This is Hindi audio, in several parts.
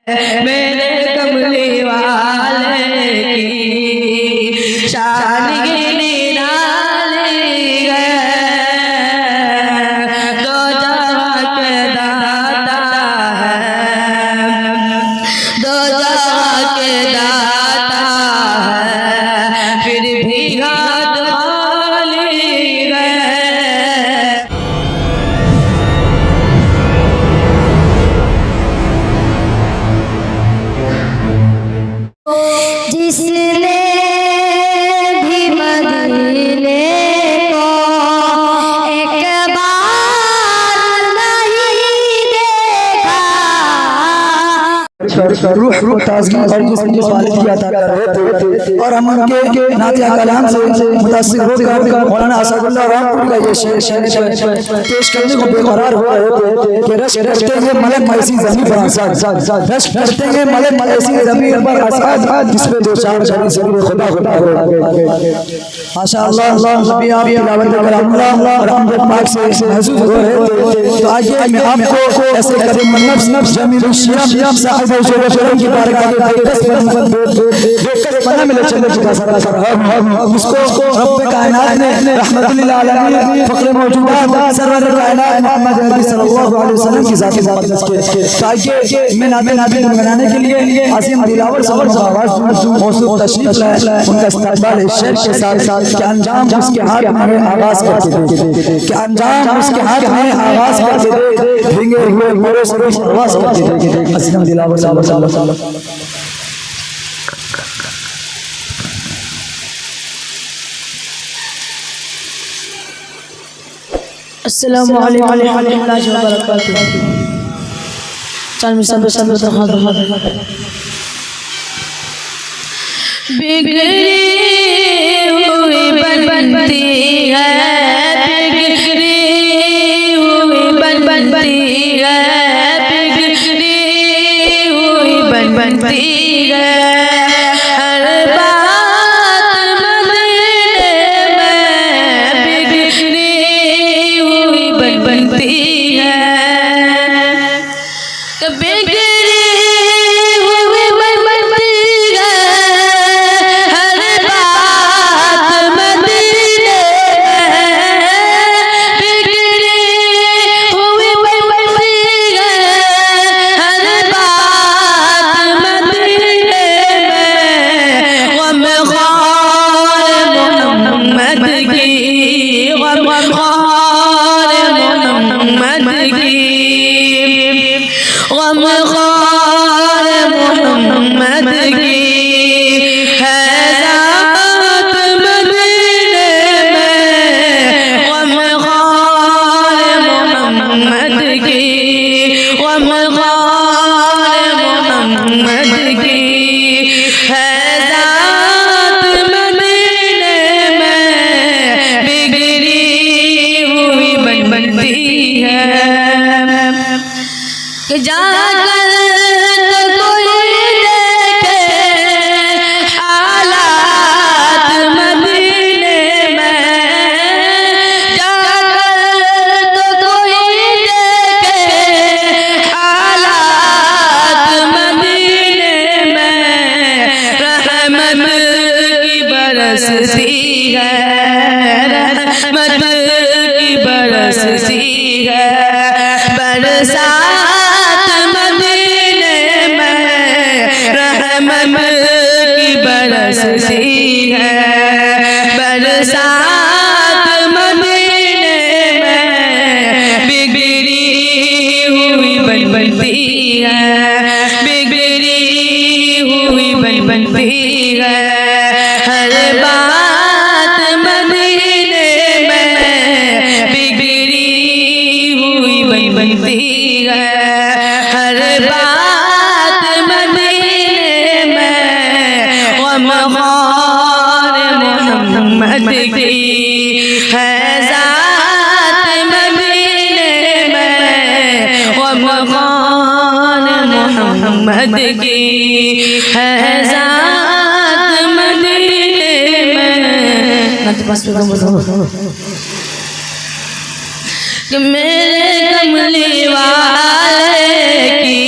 मेरे कमली वाले की शान की निराली है। दो जहां के दाता है, दो जहां के दाता है, फिर भी हाथ खाली है। जिसने भी मदीने को एक बार नहीं देखा, रूह को ताज़गी और जिस्म को सालिकी अता कर रहे थे और हम उनके नातिया कलाम से मुतासिर होकर मौलाना असदुल्लाह रामपुरी का ये शेर पेश करने को बेकरार हो रहे थे कि रश करते हैं मलक मलसी ज़मीन पर आसाद, रश करते हैं मलक मलसी ज़मीन पर आसाद, जिसमें दो चार शरीर से खुदा खुदा हो गए। माशाअल्लाह अभी आप तिलावत कलामुल्लाह और हम पाक से महसूस हो रहे थे। तो आगे मैं आपको ऐसे करीम नफ्स जमील शियाम साहिब शरम की बारगाह में देखकर पना मिले चले चुका सर उसको रब कायनात ने रहमतुल्लिल आलमीन फखर मौजूदात सरवर कायनात मोहम्मद नबी सल्लल्लाहु अलैहि वसल्लम की जात मुक़द्दस के ताकि मैं नाते बनाने के लिए आसिम दिलावर सबर का आवाज मौसूफ तशरीफ लाए, उनका इस्तकबाल शेर के साथ साथ कि अंजाम उसके हाथ में आवाज करके दे, कि अंजाम उसके हाथ में आवाज करके दे, धींगे हुए मोरे से आवाज करके दे। आसिम दिलावर सल्लल्लाहु अलैहि वसल्लम। अस्सलामु अलैकुम व रहमतुल्लाहि व बरकातुहू। चल मिसाल बिगड़ी हुई बनती है, बिगड़ी हुई बनती है, बिगड़ी हुई बनती है। हर बात मदीने में बिगड़ी हुई बनती है। बिगड़ी हुई बनती है, हर बात मदीने में बिगड़ी हुई बनती है, हर बात मदीने में। गम ख़ार मोहम्मद की, गम ख़ार मोहम्मद की, गम ख़ार मोहम्मद की है ज़ात मदीने में। गम ख़ार मोहम्मद की, गम ख़ार मोहम्मद की है ज़ात मदीने में, बिगड़ी हुई बनती है। कि जाकर तो कोई देखे हालात मदीने में, जाकर तो कोई देखे हालात मदीने में। रहमत की बरसती है, रहमत की बरसती है, बरसात मदीने में। रहमत की बरसती है, बरसात मदीने में। बिगड़ी हुई बनती है, बिगड़ी हुई बनती है। हर बात मदीने में बिगड़ी हुई बनती है। हर बात मदीने में गम ख़ार मोहम्मद की है ज़ात मदीने में। गम ख़ार मोहम्मद की है ज़ात मदीने में। कि मेरे कमली वाले की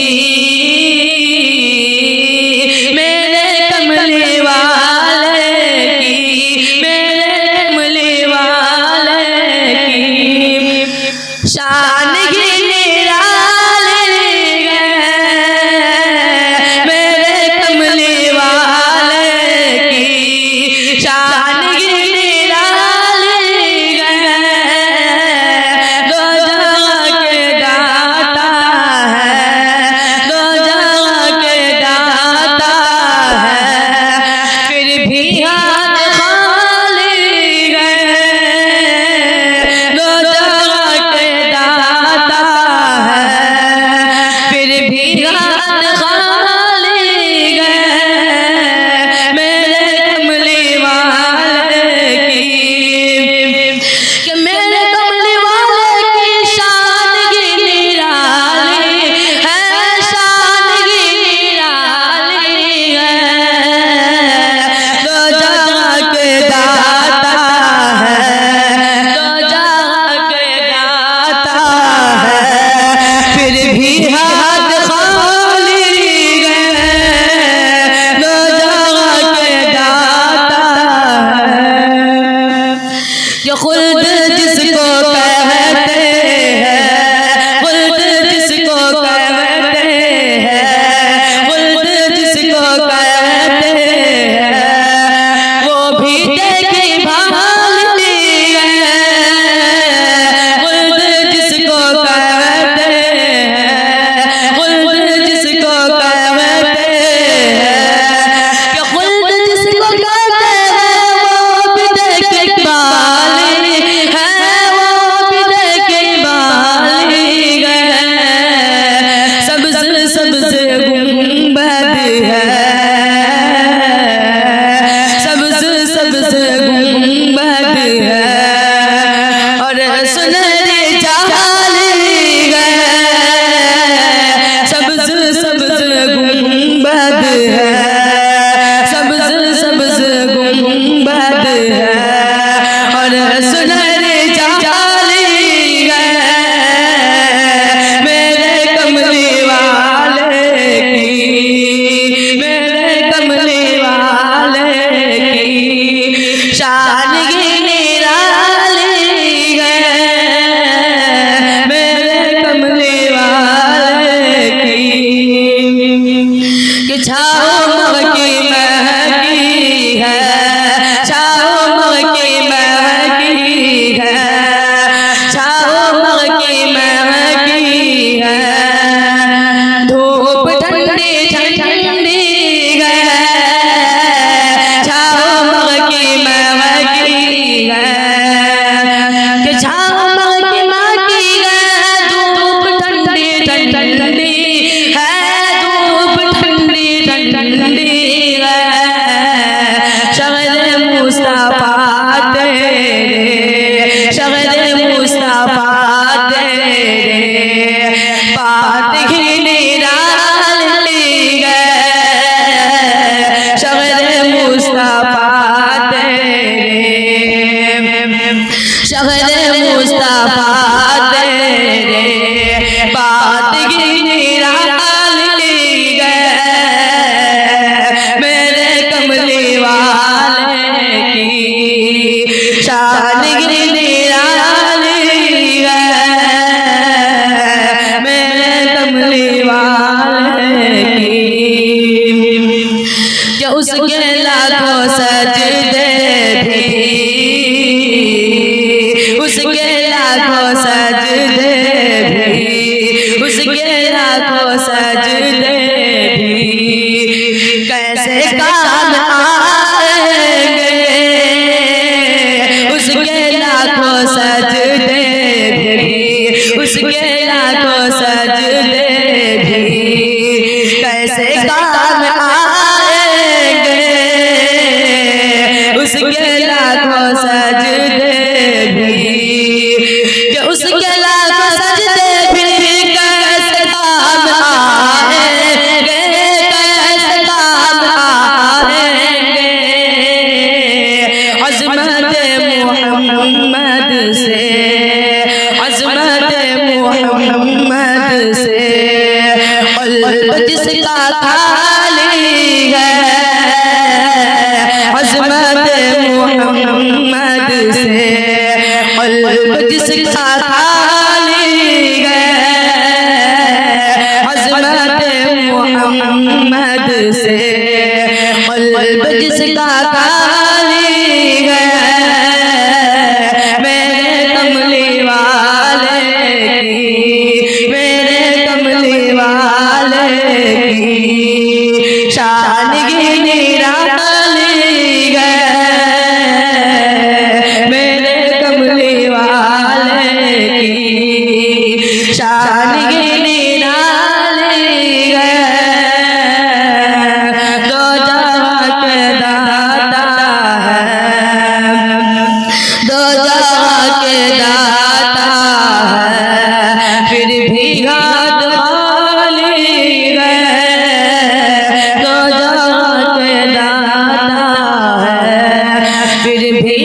छाओ मक्की महकी है, छाओ मक्की महकी है, छाओ मक्की महकी है, धूप ठंडी ठंडी है, छाओ मक्की महकी है, कि छाओ मक्की महकी है, धूप ठंडी ठंडी है, धूप ठंडी ठंडी है, शगल मुस्तफा तेरे, शगल मुस्तफा तेरे, बात ही निराली है, शगल मुस्तफा तेरे, शगल मुस्तफा तेरे, बात ही निराली है, मेरे कमली वाले की शान ही निराली है, मेरे कमली वाले की, क्या उसके लाखों सजदे भी, उसके लाखों सजदे भी, उसके लाखों सजदे भी कैसे काम आएंगे, उसके लाखों सजदे भी, उसके लाखों सजदे भी कैसे काम आएंगे, उसके लाखों सजदे भी, कि उसके लाखों सजदे भी कैसे काम आएंगे, कैसे काम आएंगे, अज़मत मोहम्मद से, अज़मत मोहम्मद से, क़ल्ब जिसका खाली है, अज़मत मोहम्मद से, क़ल्ब जिसका खाली है, अज़मत मोहम्मद से, क़ल्ब जिसका खाली है, मेरे कमली वाले की, मेरे कमली वाले की शान ही निराली है, मेरे कमली वाले की शान ही निराली है, दो जहां के दाता है, दो जहां के दाता है, फिर भी हाथ खाली है, दो जहां के दाता है, फिर भी